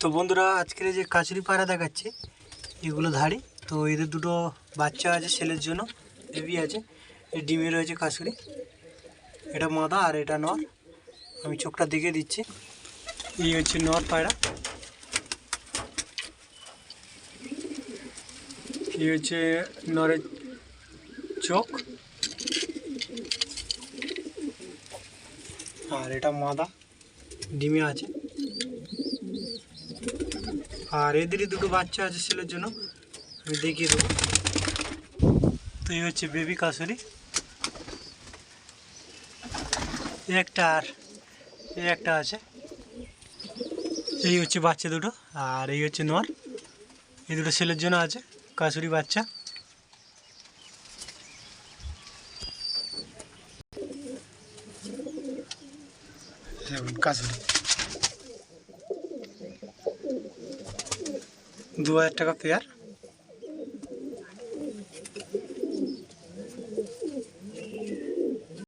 তো বন্ধুরা, আজকের এই যে কাচুরি পায়রা দেখাচ্ছে, এগুলো ধাড়ি। তো এদের দুটো বাচ্চা আছে ছেলের জন্য, বেবি আছে। এই ডিমে রয়েছে কাচুরি, এটা মাদা আর এটা নর। আমি চোখটা দেখে দিচ্ছি। এই হচ্ছে নর পায়রা, এই হচ্ছে নরের চোখ, আর এটা মাদা ডিমে আছে। আর এদেরই দুটো বাচ্চা আছে ছেলের জন্য, আমি দেখিয়ে দেবো। তো এই হচ্ছে বেবি কাসুরি, এই একটা আর এই একটা আছে। এই হচ্ছে বাচ্চা দুটো, আর এই হচ্ছে নর। এই দুটো ছেলের জন্য আছে কাসুরি বাচ্চা। কাসুরি 2000 টাকা পেয়ার।